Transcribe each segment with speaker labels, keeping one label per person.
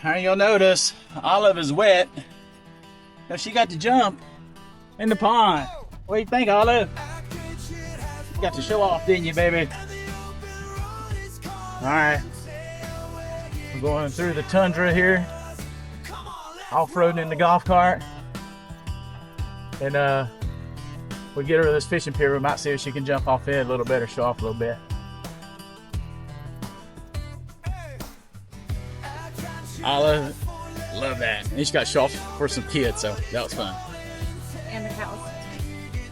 Speaker 1: Now you'll notice Olive is wet. Now she got to jump in the pond. What do you think, Olive? You got to show off, didn't you, baby? All right. We're going through the tundra here, off-roading in the golf cart. And we'll get her to this fishing pier. We might see if she can jump off in a little bit or show off a little bit. Olive, love that. And she got show off for some kids, so that was fun.
Speaker 2: And the cows.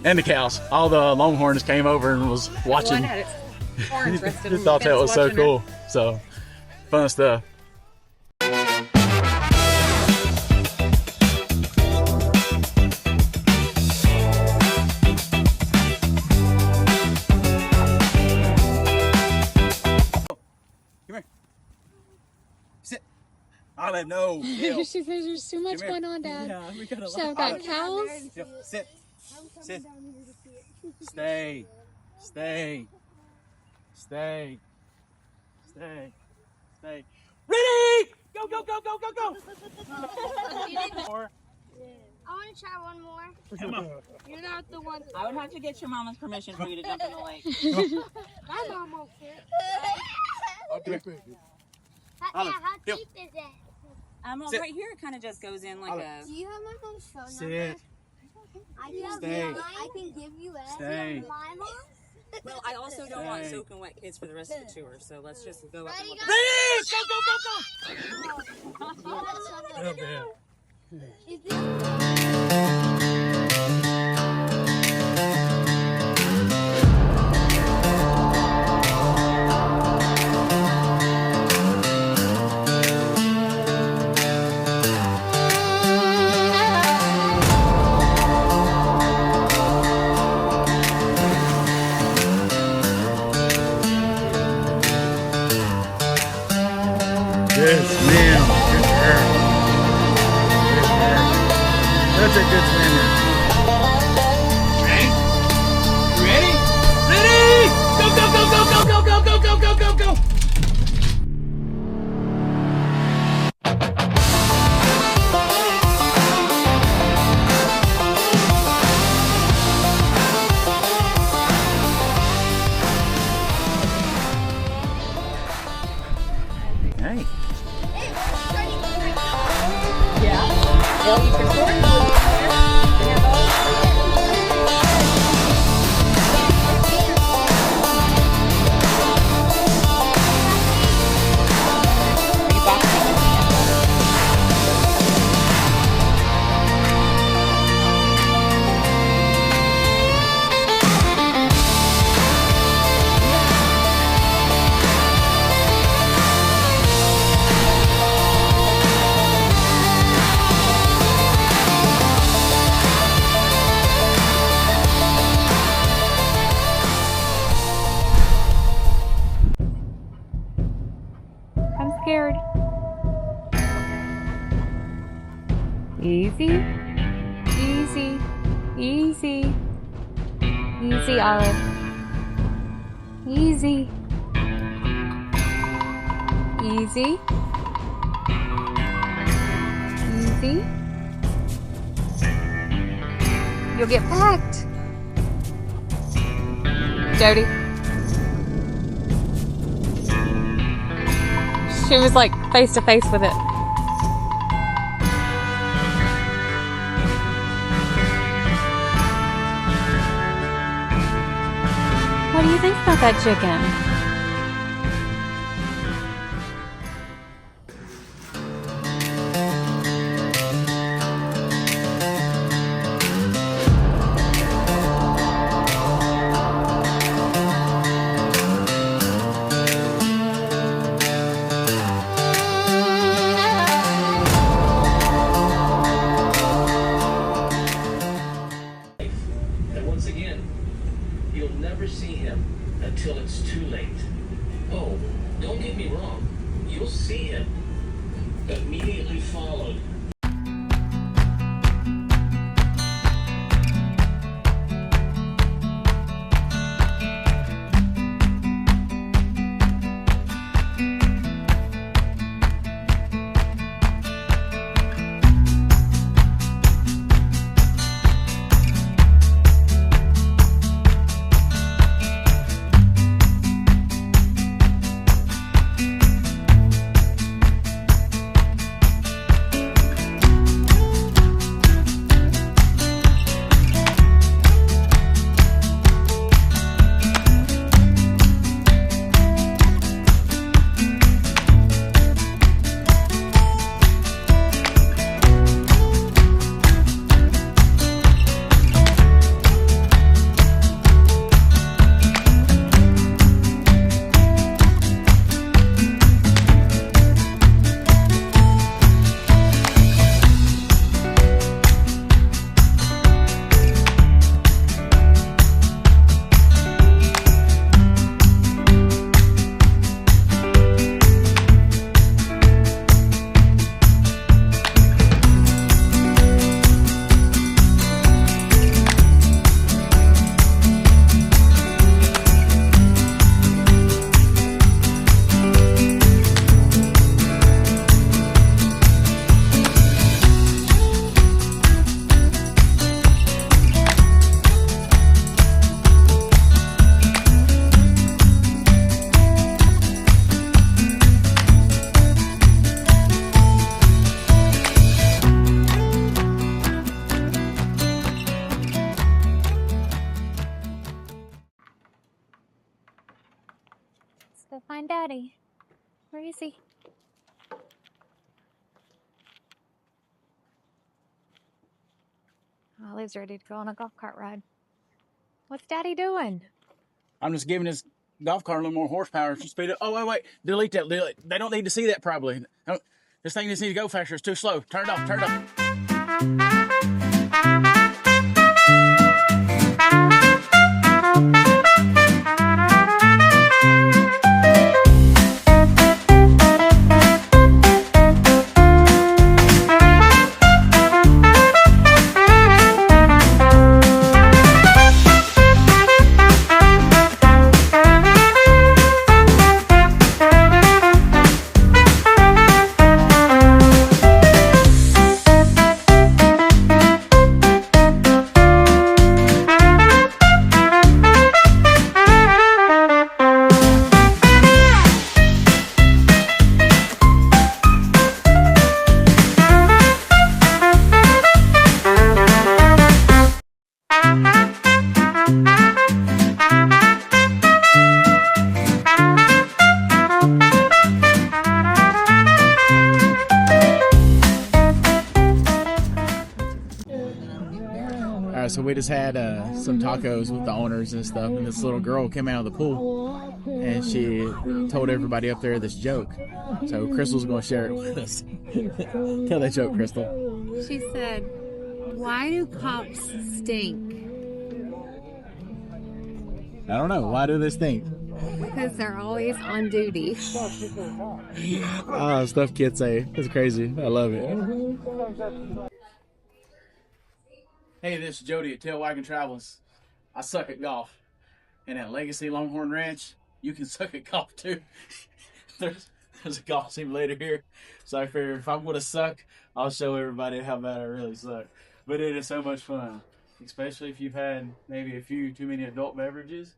Speaker 1: And the cows. All the Longhorns came over and was watching.
Speaker 2: One had its horns rested.
Speaker 1: Just thought that was so cool. So, fun stuff. Olive, no.
Speaker 2: She says there's too much going on, Dad.
Speaker 1: Yeah, we got a
Speaker 2: So I've
Speaker 1: lot.
Speaker 2: got cows.
Speaker 1: Sit. Sit. Stay. Stay. Stay. Stay. Stay. Ready? Go, go, go, go, go, go. More.
Speaker 3: I want to try one more.
Speaker 1: Come on.
Speaker 3: You're not the one.
Speaker 4: I would have to get your mama's permission for you to jump in the lake.
Speaker 3: My mom won't fit.
Speaker 1: Olive,
Speaker 3: How
Speaker 1: here.
Speaker 3: deep is it?
Speaker 4: Well,
Speaker 1: Sit.
Speaker 4: right here it kind of just goes in like
Speaker 3: Do you have my mom's phone number?
Speaker 1: Sit. Stay.
Speaker 3: I can give you it.
Speaker 1: Stay.
Speaker 3: My mom?
Speaker 4: Well, I also don't want
Speaker 1: Stay.
Speaker 4: soaking wet kids for the rest of the tour, so let's just go up and look.
Speaker 1: Ready? Go, go, go, go.
Speaker 3: Is this...
Speaker 1: Yes, ma'am. Good girl. Good girl. That's a good swimmer. Ready? Ready? Ready? Go, go, go, go, go, go, go, go, go, go, go, go. Hey.
Speaker 2: They'll eat your corn. They have all I'm scared. Easy. Easy. Easy. Easy, Olive. Easy. Easy. Easy. You'll get packed. Jody. She was like face to face with it. What do you think about that chicken?
Speaker 5: And once again, you'll never see him until it's too late. Oh, don't get me wrong. You'll see him. Immediately followed.
Speaker 6: Go find Daddy. Where is he? Ollie's ready to go on a golf cart ride. What's Daddy doing?
Speaker 1: I'm just giving this golf cart a little more horsepower. If you speed it. Oh, wait. Delete that. They don't need to see that probably. This thing just needs to go faster. It's too slow. Turn it off. Turn it off. So we just had some tacos with the owners and stuff, and this little girl came out of the pool and she told everybody up there this joke. So Crystal's going to share it with us. Tell that joke, Crystal.
Speaker 6: She said, "Why do cops stink?"
Speaker 1: I don't know. Why do they stink?
Speaker 6: Because they're always on duty.
Speaker 1: Stuff kids say. It's crazy. I love it. Hey, this is Jody at Tail Wagging Travels. I suck at golf. And at Legacy Longhorn Ranch, you can suck at golf too. There's a golf simulator here. So I figure if I'm going to suck, I'll show everybody how bad I really suck. But it is so much fun. Especially if you've had maybe a few too many adult beverages.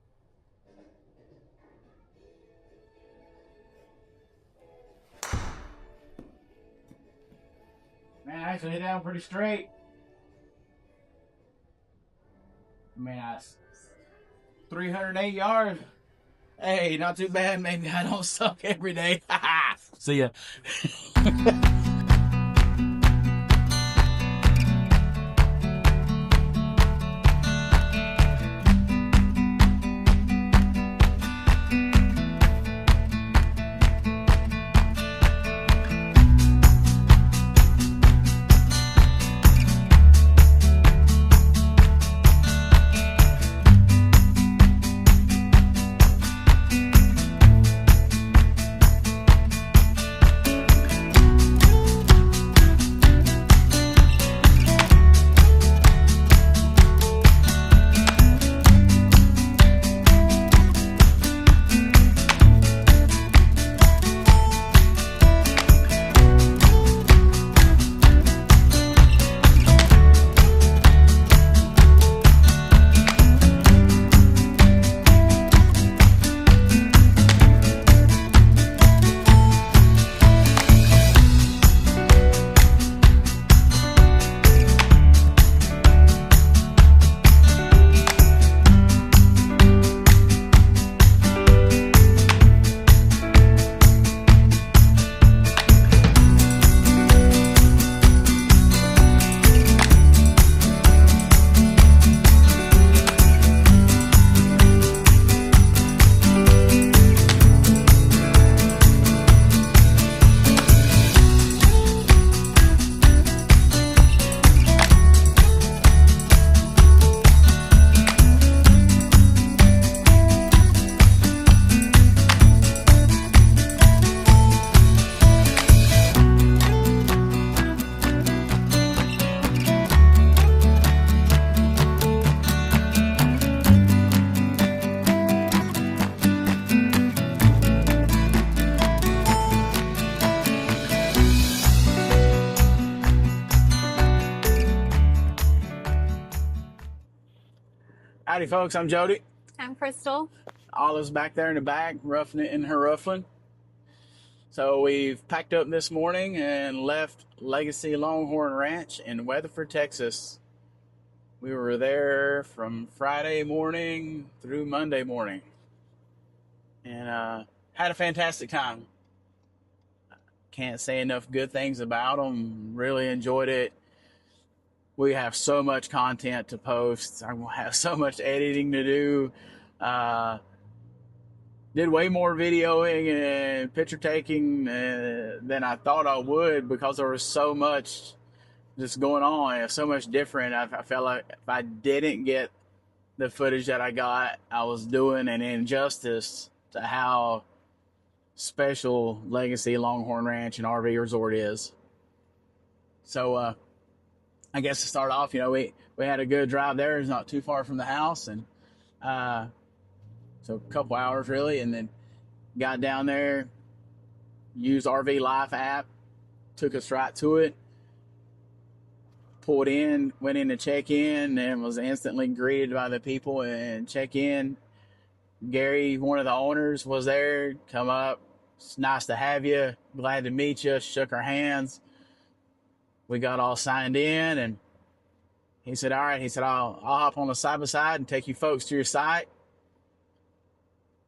Speaker 1: Man, I actually hit down pretty straight. Man, that's 308 yards. Hey, not too bad. Maybe I don't suck every day. See ya. Howdy, folks. I'm Jody.
Speaker 6: I'm Crystal.
Speaker 1: Olive's back there in the back, roughing it in her ruffling. So we've packed up this morning and left Legacy Longhorn Ranch in Weatherford, Texas. We were there from Friday morning through Monday morning. And had a fantastic time. Can't say enough good things about them. Really enjoyed it. We have so much content to post. I'm gonna have so much editing to do. Did way more videoing and picture taking than I thought I would, because there was so much just going on. It's so much different. I felt like if I didn't get the footage that I got, I was doing an injustice to how special Legacy Longhorn Ranch and RV Resort is. So I guess to start off, we had a good drive there. It's not too far from the house, and so a couple hours really, and then got down there, used RV Life app, took us right to it, pulled in, went in to check in, and was instantly greeted by the people and check in. Gary, one of the owners, was there. Come up, it's nice to have you, glad to meet you, shook our hands. We got all signed in, and he said, all right, he said, I'll hop on the side by side and take you folks to your site.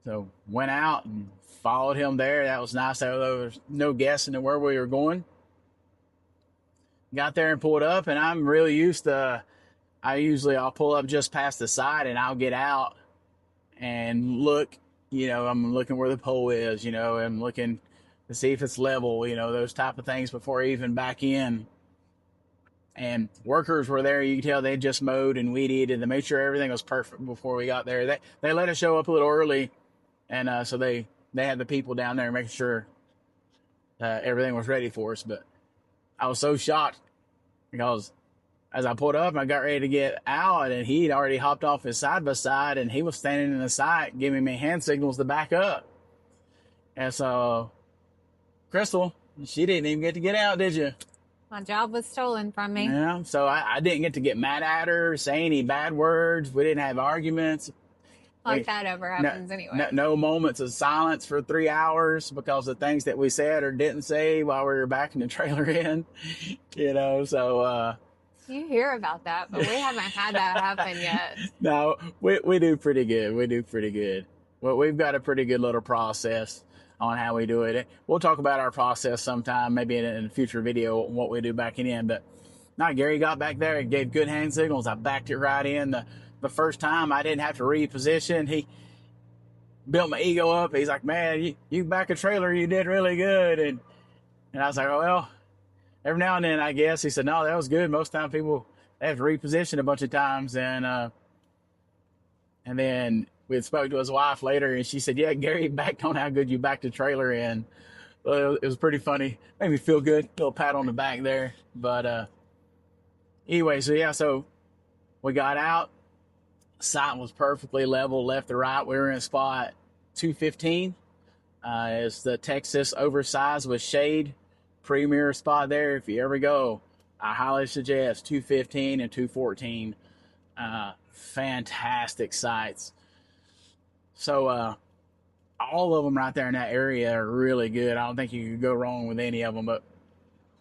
Speaker 1: So went out and followed him there. That was nice. There was no guessing where we were going. Got there and pulled up, and I'm really used to, I'll pull up just past the side, and I'll get out and look, I'm looking where the pole is, I'm looking to see if it's level, those type of things before I even back in. And workers were there. You could tell they just mowed and weeded and to make sure everything was perfect before we got there. They let us show up a little early, and so they had the people down there making sure everything was ready for us. But I was so shocked because as I pulled up, I got ready to get out, and he'd already hopped off his side by side, and he was standing in the side giving me hand signals to back up. And so, Crystal, she didn't even get to get out, did you?
Speaker 6: My job was stolen from me.
Speaker 1: Yeah, so I didn't get to get mad at her, say any bad words. We didn't have arguments.
Speaker 6: Like that ever happens anyway.
Speaker 1: No moments of silence for 3 hours because of things that we said or didn't say while we were backing the trailer in. So...
Speaker 6: You hear about that, but we haven't had that happen yet.
Speaker 1: No, we do pretty good. We do pretty good. Well, we've got a pretty good little process on how we do it. We'll talk about our process sometime, maybe in a future video, what we do backing in. But no, Gary got back there and gave good hand signals. I backed it right in. The first time I didn't have to reposition. He built my ego up. He's like, man, you back a trailer, you did really good. And I was like, oh, well, every now and then, I guess. He said, no, that was good. Most time people, they have to reposition a bunch of times. And then we had spoke to his wife later, and she said, yeah, Gary backed on how good you backed the trailer in. Well, it was pretty funny. Made me feel good. Little pat on the back there. But anyway, so we got out. Site was perfectly level left to right. We were in spot 215. It's the Texas oversized with shade. Premier spot there. If you ever go, I highly suggest 215 and 214. Fantastic sites. So all of them right there in that area are really good. I don't think you could go wrong with any of them, but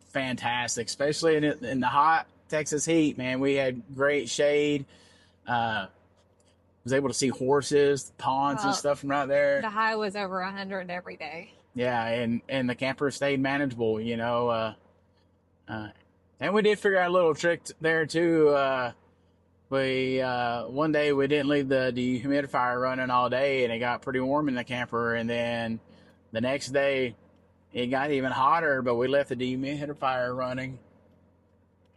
Speaker 1: fantastic, especially in the hot Texas heat, man. We had great shade. Was able to see horses, ponds, and stuff from right there.
Speaker 6: The high was over 100 every day.
Speaker 1: Yeah, and the camper stayed manageable, and we did figure out a little trick there too. One day we didn't leave the dehumidifier running all day, and it got pretty warm in the camper. And then the next day it got even hotter, but we left the dehumidifier running,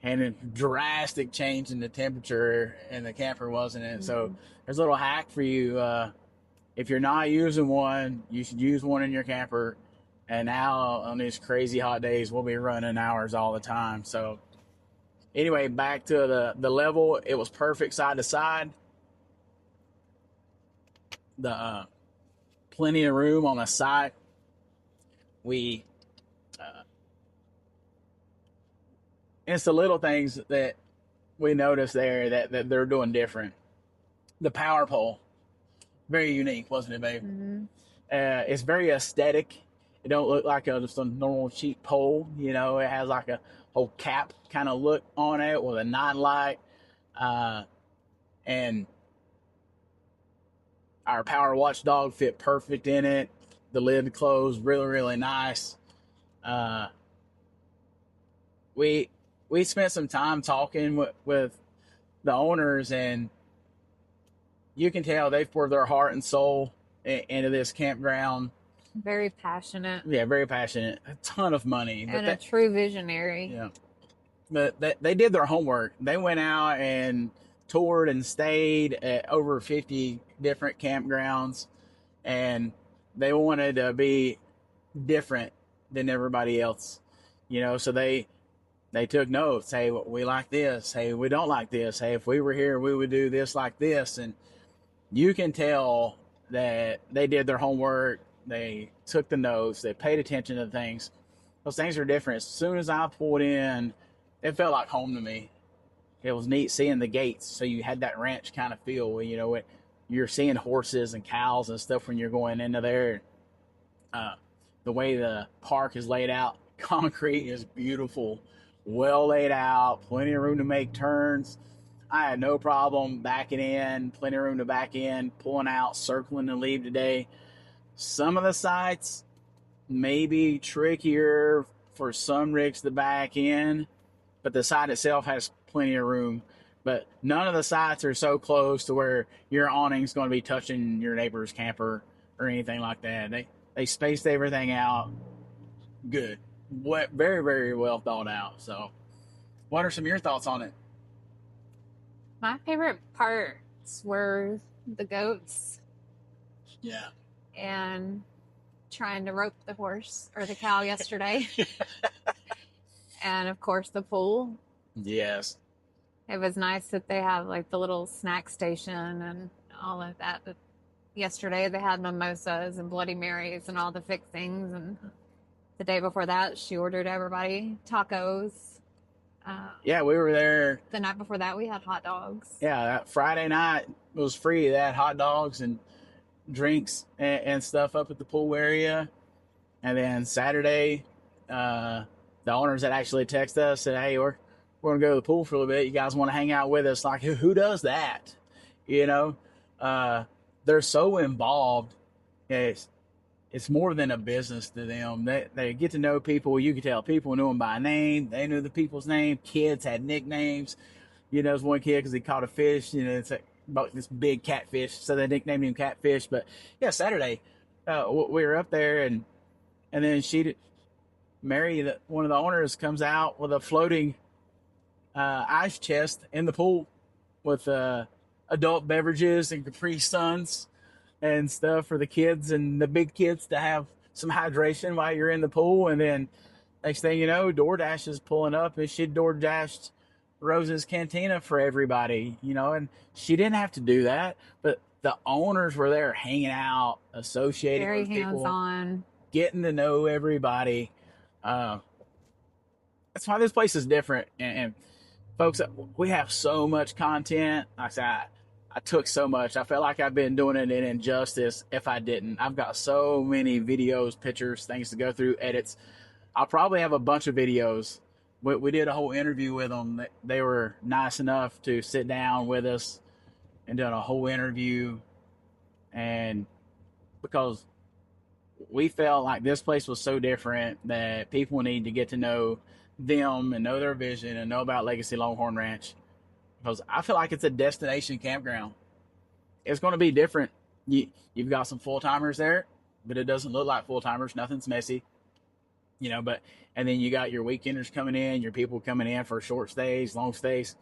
Speaker 1: and a drastic change in the temperature in the camper, wasn't it? Mm-hmm. So there's a little hack for you. If you're not using one, you should use one in your camper. And now on these crazy hot days, we'll be running hours all the time. So anyway, back to the level. It was perfect side to side. The plenty of room on the side. It's the little things that we noticed there that they're doing different. The power pole. Very unique, wasn't it, babe? Mm-hmm. It's very aesthetic. It don't look like just a normal cheap pole. It has like a whole cap kind of look on it with a nine light. And our Power Watchdog fit perfect in it. the lid closed really, really nice. We spent some time talking with the owners, and you can tell they've poured their heart and soul into this campground.
Speaker 6: Very passionate.
Speaker 1: Yeah, very passionate. A ton of money.
Speaker 6: And a true visionary.
Speaker 1: Yeah. But they did their homework. They went out and toured and stayed at over 50 different campgrounds, and they wanted to be different than everybody else. So they took notes. Hey, we like this. Hey, we don't like this. Hey, if we were here, we would do this like this. And you can tell that they did their homework. They took the notes. They paid attention to things. Those things are different. As soon as I pulled in, it felt like home to me. It was neat seeing the gates. So you had that ranch kind of feel. You're seeing horses and cows and stuff when you're going into there. The way the park is laid out, concrete is beautiful. Well laid out, plenty of room to make turns. I had no problem backing in, plenty of room to back in, pulling out, circling to leave today. Some of the sites may be trickier for some rigs to back in, but the site itself has plenty of room. But none of the sites are so close to where your awning's going to be touching your neighbor's camper or anything like that. They spaced everything out good. Very, very well thought out. So what are some of your thoughts on it?
Speaker 6: My favorite parts were the goats.
Speaker 1: Yeah.
Speaker 6: And trying to rope the horse or the cow yesterday. And of course the pool.
Speaker 1: Yes.
Speaker 6: It was nice that they have like the little snack station and all of that. Yesterday they had mimosas and Bloody Marys and all the fixings, and the day before that, she ordered everybody tacos.
Speaker 1: Yeah, we were there.
Speaker 6: The night before that, we had hot dogs.
Speaker 1: Yeah, that Friday night was free. They had hot dogs and drinks and stuff up at the pool area. And then Saturday, the owners had actually texted us, said, hey, we're going to go to the pool for a little bit. You guys want to hang out with us? Like, who does that? They're so involved. It's more than a business to them. They get to know people. You can tell people knew them by name. They knew the people's name. Kids had nicknames. There's one kid because he caught a fish. It's about this big catfish, so they nicknamed him Catfish. But yeah, Saturday, we were up there, and then Mary, one of the owners, comes out with a floating ice chest in the pool with adult beverages and Capri Suns and stuff for the kids and the big kids to have some hydration while you're in the pool. And then next thing you know, DoorDash is pulling up, and she DoorDashed Rose's Cantina for everybody, and she didn't have to do that, but the owners were there hanging out, associating
Speaker 6: Very
Speaker 1: with people,
Speaker 6: hands-on, getting
Speaker 1: to know everybody. That's why this place is different. And folks, we have so much content. Like I said, I took so much. I felt like I've been doing it an injustice if I didn't. I've got so many videos, pictures, things to go through, edits. I'll probably have a bunch of videos. We did a whole interview with them. They were nice enough to sit down with us and done a whole interview. And because we felt like this place was so different that people need to get to know them and know their vision and know about Legacy Longhorn Ranch. Because I feel like it's a destination campground. It's going to be different. You've got some full-timers there, but it doesn't look like full-timers. Nothing's messy. And then you got your weekenders coming in, your people coming in for short stays, long stays.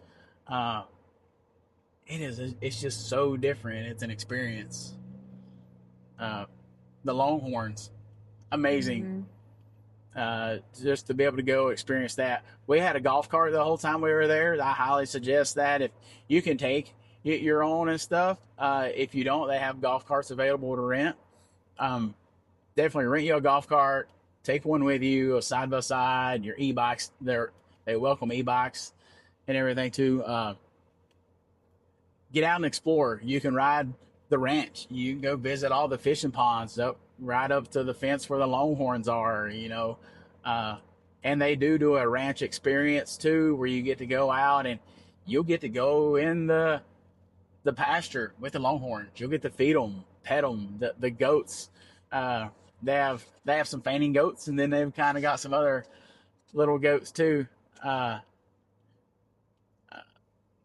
Speaker 1: It's just so different. It's an experience. The Longhorns, amazing. Just to be able to go experience that. We had a golf cart the whole time we were there. I highly suggest that if you can take your own and stuff. If you don't, they have golf carts available to rent. Definitely rent you a golf cart. Take one with you, a side by side. Your e-bikes, they welcome e-bikes and everything too. Get out and explore. You can ride the ranch. You can go visit all the fishing ponds right up to the fence where the Longhorns are. And they do a ranch experience too, where you get to go out and you'll get to go in the pasture with the Longhorns. You'll get to feed them, pet them, the goats. they have some fainting goats, and then they've kind of got some other little goats too.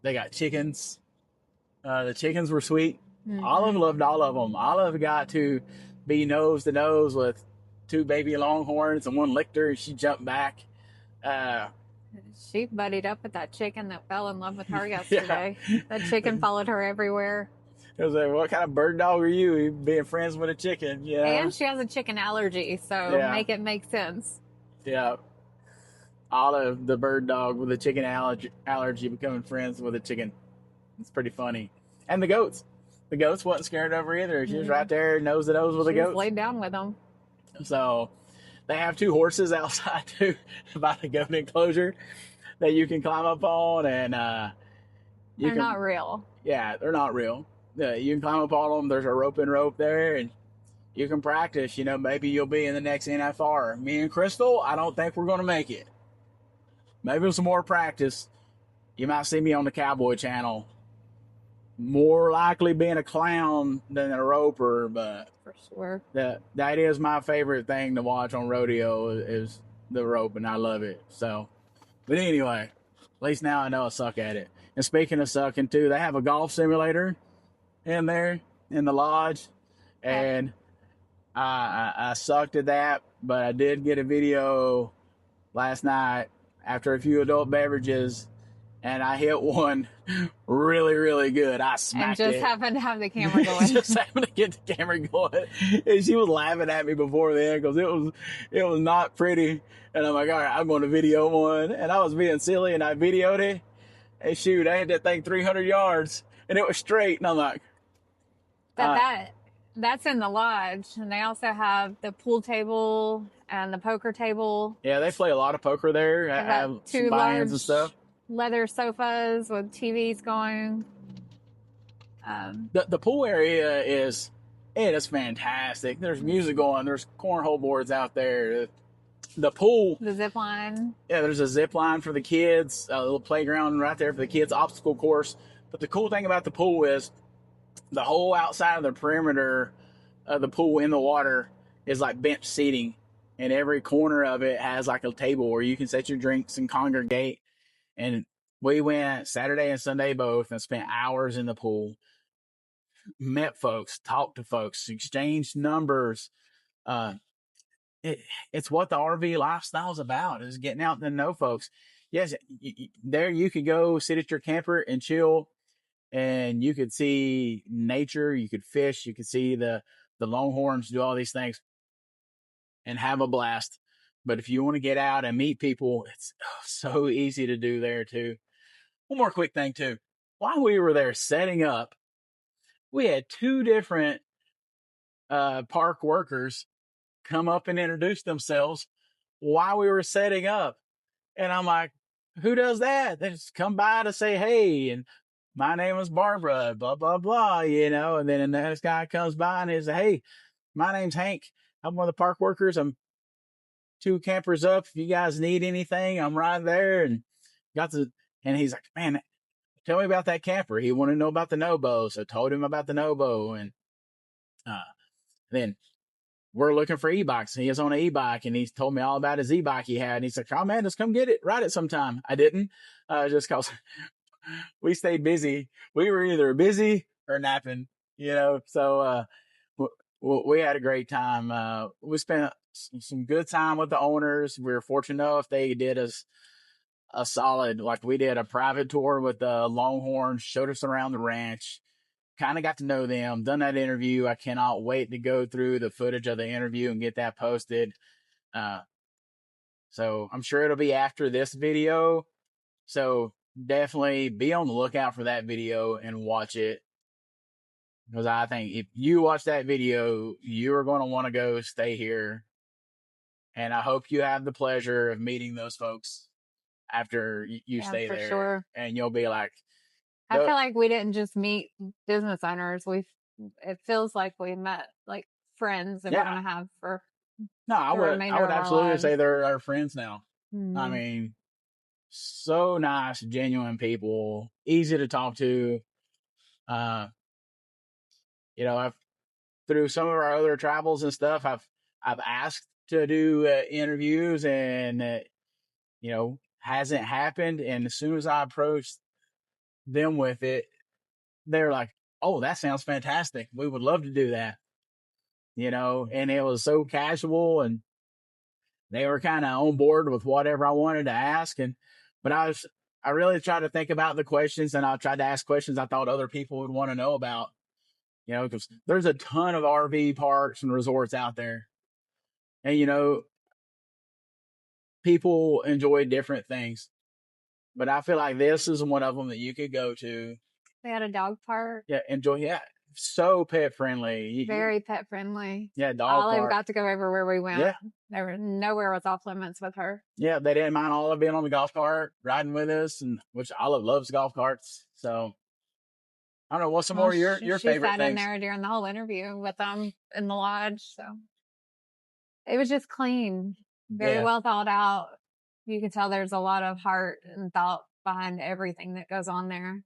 Speaker 1: They got chickens. The chickens were sweet. Olive loved all of them. Olive got to be nose to nose with two baby longhorns, and one licked her, and she jumped back.
Speaker 6: She buddied up with that chicken that fell in love with her yesterday. That chicken followed her everywhere.
Speaker 1: It was like, what kind of bird dog are you being friends with a chicken? Yeah.
Speaker 6: And she has a chicken allergy, so make it make sense.
Speaker 1: Yeah. Olive, the bird dog with a chicken allergy, becoming friends with a chicken. It's pretty funny. And the goats. The goats wasn't scared of her either. She was right there, nose to nose with the goats.
Speaker 6: Laid down with them.
Speaker 1: So they have 2 horses outside too by the goat enclosure that you can climb up on, and
Speaker 6: they're not real.
Speaker 1: Yeah, they're not real. You can climb up on them. There's a rope there, and you can practice. Maybe you'll be in the next NFR. Me and Crystal, I don't think we're going to make it. Maybe with some more practice, you might see me on the Cowboy Channel. More likely being a clown than a roper, but
Speaker 6: for sure,
Speaker 1: that is my favorite thing to watch on rodeo is the rope, and I love it. So, but anyway, at least now I know I suck at it. And speaking of sucking too, they have a golf simulator in there in the lodge, and I sucked at that, but I did get a video last night after a few adult beverages, and I hit one really, really good. I smacked it.
Speaker 6: And just happened to have the camera going.
Speaker 1: Just happened to get the camera going. And she was laughing at me before then because it was not pretty. And I'm like, all right, I'm going to video one. And I was being silly, and I videoed it. And shoot, I had that thing 300 yards, and it was straight. And I'm like,
Speaker 6: that's in the lodge, and they also have the pool table and the poker table.
Speaker 1: Yeah, they play a lot of poker there.
Speaker 6: They have 2 large and stuff. Leather sofas with TVs going.
Speaker 1: The pool area is fantastic. There's music going. There's cornhole boards out there. The pool,
Speaker 6: the zip line.
Speaker 1: Yeah, there's a zip line for the kids. A little playground right there for the kids. Obstacle course. But the cool thing about the pool is the whole outside of the perimeter of the pool in the water is like bench seating, and every corner of it has like a table where you can set your drinks and congregate. And we went Saturday and Sunday both and spent hours in the pool, met folks, talked to folks, exchanged numbers. It's what the RV lifestyle is about, is getting out and know folks. Yes, there you could go sit at your camper and chill, and you could see nature, you could fish, you could see the longhorns do all these things and have a blast. But if you want to get out and meet people, it's so easy to do there too. One more quick thing too. While we were there setting up, we had 2 different park workers come up and introduce themselves while we were setting up. And I'm like, who does that? They just come by to say, hey, and my name is Barbara, blah, blah, blah, and then the next guy comes by and he says, hey, my name's Hank. I'm one of the park workers. I'm 2 campers up. If you guys need anything, I'm right there. And he's like, man, tell me about that camper. He wanted to know about the Nobo. So I told him about the Nobo. And then we're looking for e-bikes. He is on an e-bike, and he told me all about his e-bike he had. And he's like, oh man, just come get it, ride it sometime. I didn't, just cause we stayed busy. We were either busy or napping, so, we had a great time. We spent some good time with the owners. We were fortunate enough they did us a solid, like we did a private tour with the Longhorn, showed us around the ranch, kind of got to know them, done that interview. I cannot wait to go through the footage of the interview and get that posted. So I'm sure it'll be after this video. So definitely be on the lookout for that video and watch it. Because I think if you watch that video, you are going to want to go stay here. And I hope you have the pleasure of meeting those folks after you stay there.
Speaker 6: Sure.
Speaker 1: And you'll be like,
Speaker 6: I feel like we didn't just meet business owners. It feels like we met like friends that we're going to have for.
Speaker 1: No, I would absolutely say they're our friends now. Mm-hmm. I mean, so nice, genuine people, easy to talk to. I've through some of our other travels and stuff, I've asked to do interviews, and hasn't happened. And as soon as I approached them with it, they're like, "Oh, that sounds fantastic. We would love to do that." And it was so casual, and they were kind of on board with whatever I wanted to ask. But I really tried to think about the questions, and I tried to ask questions I thought other people would want to know about, because there's a ton of RV parks and resorts out there. And, people enjoy different things. But I feel like this is one of them that you could go to.
Speaker 6: They had a dog park.
Speaker 1: Yeah, enjoy. Yeah, so pet friendly.
Speaker 6: Very pet friendly.
Speaker 1: Yeah, dog
Speaker 6: Olive
Speaker 1: park.
Speaker 6: got to go everywhere we went.
Speaker 1: Yeah.
Speaker 6: There was nowhere was off limits with her.
Speaker 1: Yeah, they didn't mind Olive being on the golf cart, riding with us, and which Olive loves golf carts. So I don't know, what's some more of your favorite
Speaker 6: She sat
Speaker 1: things?
Speaker 6: in there during the whole interview with them in the lodge. So it was just clean, very well thought out. You can tell there's a lot of heart and thought behind everything that goes on there.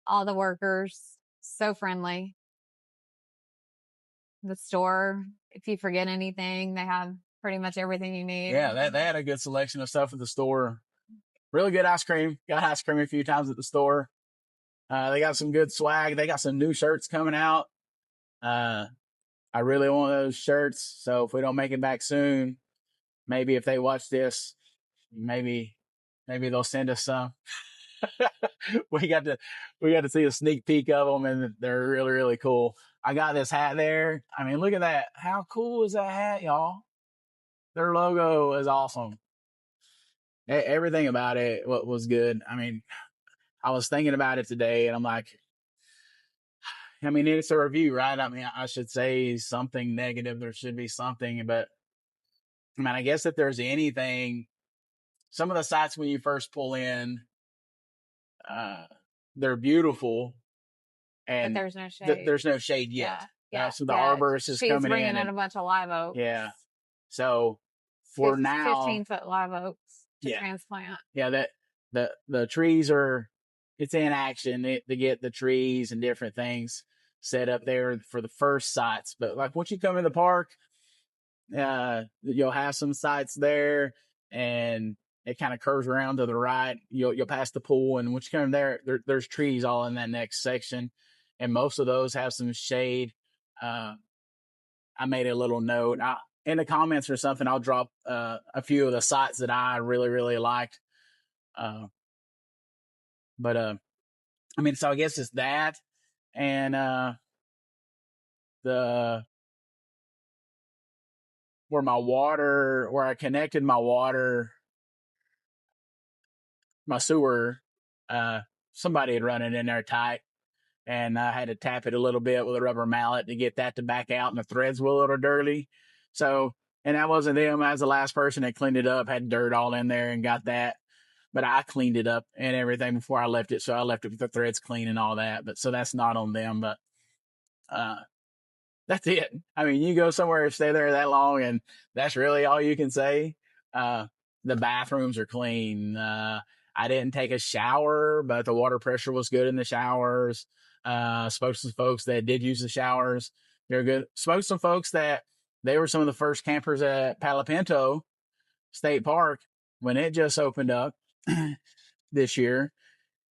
Speaker 6: All the workers, so friendly. The store, if you forget anything, they have pretty much everything you need.
Speaker 1: Yeah, they had a good selection of stuff at the store. Really good ice cream. Got ice cream a few times at the store. They got some good swag. They got some new shirts coming out. I really want those shirts. So if we don't make it back soon, maybe if they watch this, maybe they'll send us some. we got to see a sneak peek of them, and they're really, really cool. I got this hat there. I mean, look at that. How cool is that hat, y'all? Their logo is awesome. Everything about it was good. I mean, I was thinking about it today, and I'm like, I mean, it's a review, right? I mean, I should say something negative. There should be something, but I mean, I guess if there's anything, some of the sites when you first pull in, they're beautiful, and
Speaker 6: but there's no shade.
Speaker 1: There's no shade yet.
Speaker 6: Yeah.
Speaker 1: So the arborist is coming in.
Speaker 6: She's bringing in a bunch of live oaks.
Speaker 1: Yeah. So for now,
Speaker 6: 15-foot live oaks to transplant.
Speaker 1: Yeah, the trees are, it's in action to get the trees and different things set up there for the first sites. But like once you come in the park, you'll have some sites there, and it kind of curves around to the right. You'll pass the pool, and once you come there's trees all in that next section, and most of those have some shade. I made a little note in the comments or something. I'll drop a few of the sites that I really, really liked. But I mean, so I guess it's that, and where I connected my sewer, somebody had run it in there tight, and I had to tap it a little bit with a rubber mallet to get that to back out, and the threads were a little dirty. So, and that wasn't them. I was the last person that cleaned it up, had dirt all in there and got that. But I cleaned it up and everything before I left it. So I left it with the threads clean and all that. But so that's not on them, but that's it. I mean, you go somewhere and stay there that long, and that's really all you can say. The bathrooms are clean. I didn't take a shower, but the water pressure was good in the showers. Spoke to some folks that did use the showers. They're good. Spoke to some folks that they were some of the first campers at Palo Pinto State Park when it just opened up this year.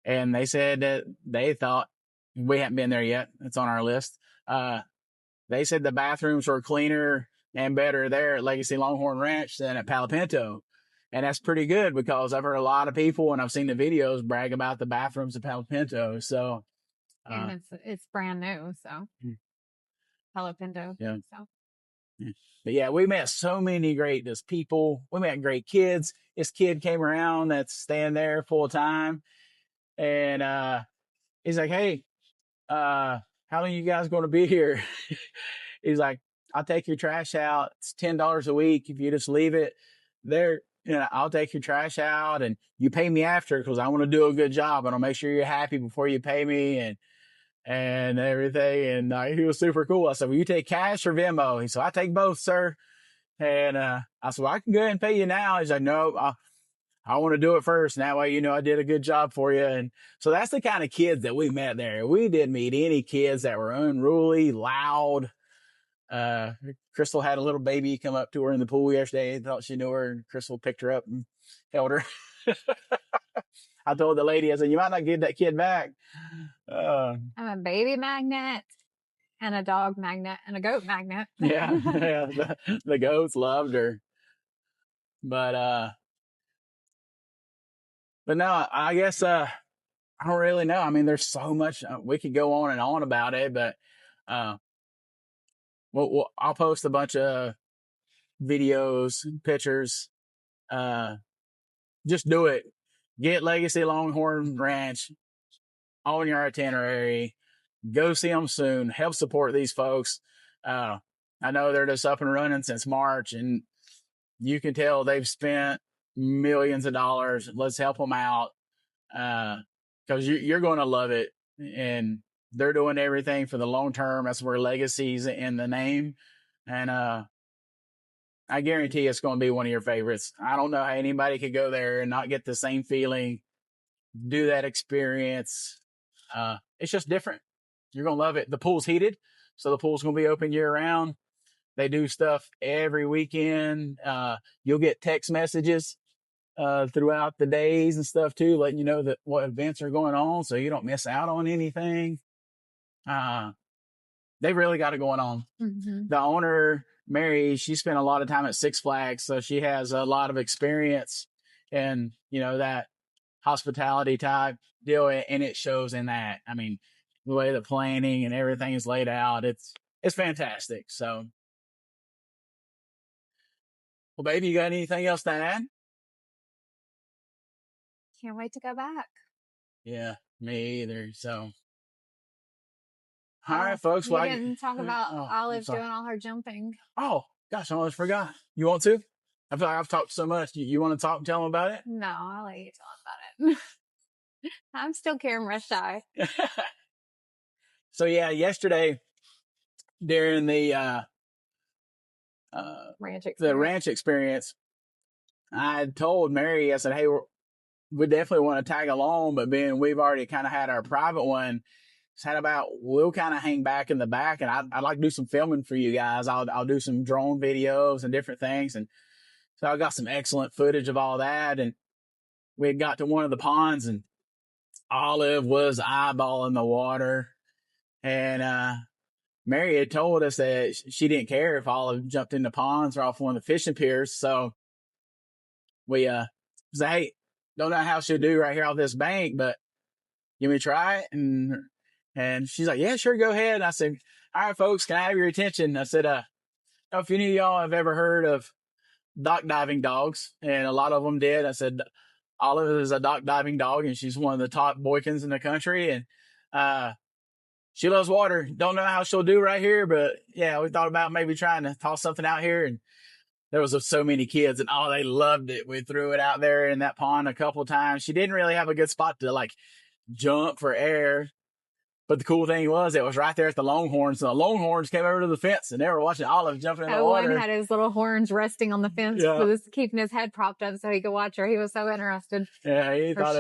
Speaker 1: And they said that they thought, we haven't been there yet, it's on our list. They said the bathrooms were cleaner and better there at Legacy Longhorn Ranch than at Palo Pinto. And that's pretty good, because I've heard a lot of people, and I've seen the videos, brag about the bathrooms at Palo Pinto. So,
Speaker 6: and it's brand new. So Palo Pinto.
Speaker 1: Yeah.
Speaker 6: So.
Speaker 1: But yeah, we met so many great people. We met great kids. This kid came around that's staying there full time, and he's like, "Hey, how long you guys going to be here?" He's like, "I'll take your trash out. It's $10 a week if you just leave it there. I'll take your trash out, and you pay me after, because I want to do a good job, and I'll make sure you're happy before you pay me and everything." And he was super cool. I said, "Will you take cash or Venmo?" He said, "I take both, sir." And I said, "Well, I can go ahead and pay you now." He's like, "No, I want to do it first. And that way, I did a good job for you." And so that's the kind of kids that we met there. We didn't meet any kids that were unruly, loud, Crystal had a little baby come up to her in the pool yesterday. Thought she knew her, and Crystal picked her up and held her. I told the lady, I said, you might not give that kid back.
Speaker 6: I'm a baby magnet and a dog magnet and a goat magnet.
Speaker 1: Yeah, the goats loved her. But no, I guess I don't really know. I mean, there's so much we could go on and on about it, but I'll post a bunch of videos, pictures. Just do it. Get Legacy Longhorn Ranch on your itinerary. Go see them soon. Help support these folks. I know they're just up and running since March, and you can tell they've spent millions of dollars. Let's help them out, because you're going to love it. And they're doing everything for the long term. That's where Legacy's in the name. And I guarantee it's going to be one of your favorites. I don't know how anybody could go there and not get the same feeling, do that experience. It's just different. You're going to love it. The pool's heated, so the pool's going to be open year round. They do stuff every weekend. You'll get text messages throughout the days and stuff too, letting you know that what events are going on, so you don't miss out on anything. They've really got it going on. Mm-hmm. The owner, Mary, she spent a lot of time at Six Flags, so she has a lot of experience in, that hospitality type deal, and it shows in that. I mean, the way the planning and everything is laid out, it's fantastic. So, well, baby, you got anything else to add?
Speaker 6: Can't wait to go back.
Speaker 1: Yeah, me either. So, all right, folks.
Speaker 6: We didn't talk about Olive doing all her jumping.
Speaker 1: Oh, gosh, I almost forgot. You want to? I feel like I've talked so much. You want to talk and tell them about it?
Speaker 6: No, I'll let you tell them about it. I'm still camera shy.
Speaker 1: So, yeah, yesterday during the ranch experience, I told Mary, I said, hey, we definitely want to tag along, but being we've already kind of had our private one, we'll kind of hang back in the back, and I'd like to do some filming for you guys. I'll do some drone videos and different things. And so I got some excellent footage of all that. And we had got to one of the ponds, and Olive was eyeballing the water. And Mary had told us that she didn't care if Olive jumped in the ponds or off one of the fishing piers. So we said, hey, don't know how she'll do right here off this bank, but you want me to try it? And she's like, yeah, sure, go ahead. And I said, all right, folks, can I have your attention? I said, if any of y'all have ever heard of dock diving dogs, and a lot of them did. I said, Olive is a dock diving dog, and she's one of the top boykins in the country. And she loves water. Don't know how she'll do right here, but yeah, we thought about maybe trying to toss something out here. And there was so many kids, and they loved it. We threw it out there in that pond a couple of times. She didn't really have a good spot to jump for air. But the cool thing was it was right there at the Longhorns. So the Longhorns came over to the fence, and they were watching Olive jumping in the water.
Speaker 6: One had his little horns resting on the fence, was keeping his head propped up so he could watch her. He was so interested.
Speaker 1: Yeah, he thought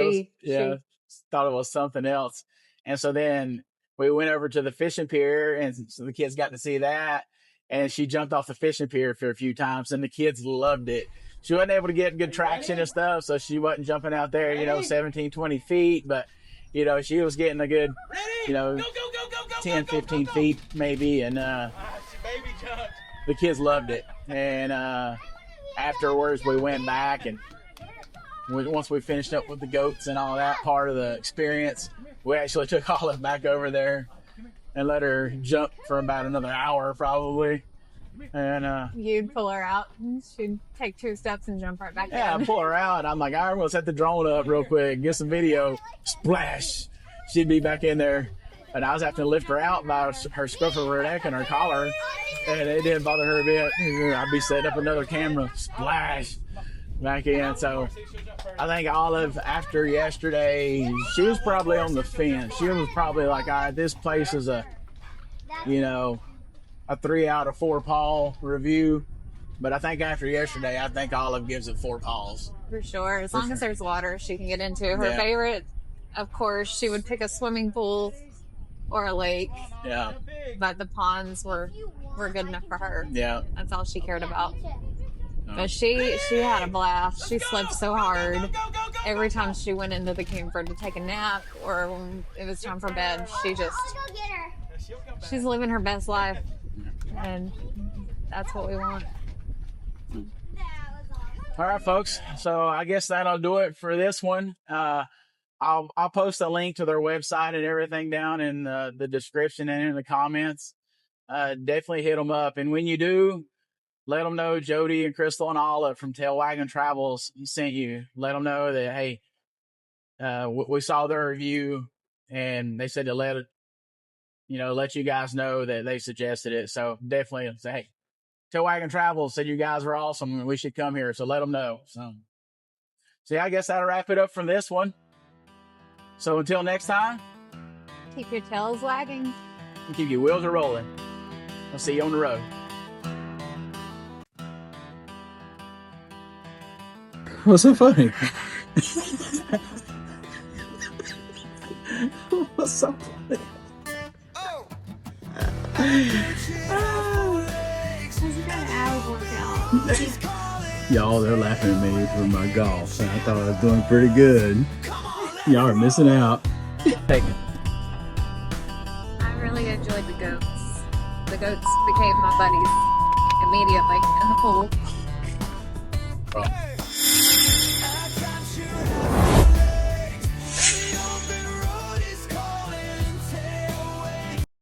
Speaker 1: it was something else. And so then we went over to the fishing pier, and so the kids got to see that. And she jumped off the fishing pier for a few times, and the kids loved it. She wasn't able to get good traction and stuff, so she wasn't jumping out there, 17, 20 feet. But, she was getting a good, 10, 15 feet maybe. And the kids loved it. And afterwards, we went back, and once we finished up with the goats and all that part of the experience, we actually took Olive back over there and let her jump for about another hour probably. And
Speaker 6: you'd pull her out, and she'd take 2 steps and jump right back
Speaker 1: down. Yeah, pull her out. I'm like, all right, we'll set the drone up real quick, get some video. Splash! She'd be back in there. And I was having to lift her out by her scruff of her neck and her collar, and it didn't bother her a bit. I'd be setting up another camera. Splash! Back in. So I think Olive, after yesterday, she was probably on the fence. She was probably like, all right, this place is a 3 out of 4 paw review. But I think after yesterday, I think Olive gives it 4 paws.
Speaker 6: For sure. As long as there's water she can get into. Her favorite, of course, she would pick a swimming pool or a lake,
Speaker 1: Yeah.
Speaker 6: but the ponds were good enough for her.
Speaker 1: Yeah.
Speaker 6: That's all she cared about. But she had a blast. She slept so hard. Every time she went into the camper to take a nap or when it was time for bed, she's living her best life. And that's what we want.
Speaker 1: All right, folks. So I guess that'll do it for this one. I'll post a link to their website and everything down in the description and in the comments. Definitely hit them up. And when you do, let them know Jody and Crystal and Olive from Tail Wagging Travels sent you. Let them know that, hey, we saw their review and they said to let you guys know that they suggested it. So definitely say, hey, Tail Wagging Travels said you guys were awesome and we should come here. So let them know. So yeah, I guess that'll wrap it up from this one. So until next time,
Speaker 6: Keep your tails wagging.
Speaker 1: and keep your wheels rolling. I'll see you on the road. What's so funny? What's so funny? Y'all, they're laughing at me for my golf, and I thought I was doing pretty good. Y'all are missing out. Take it.
Speaker 6: I really enjoyed the goats. The goats became my buddies immediately in the pool.
Speaker 1: Oh.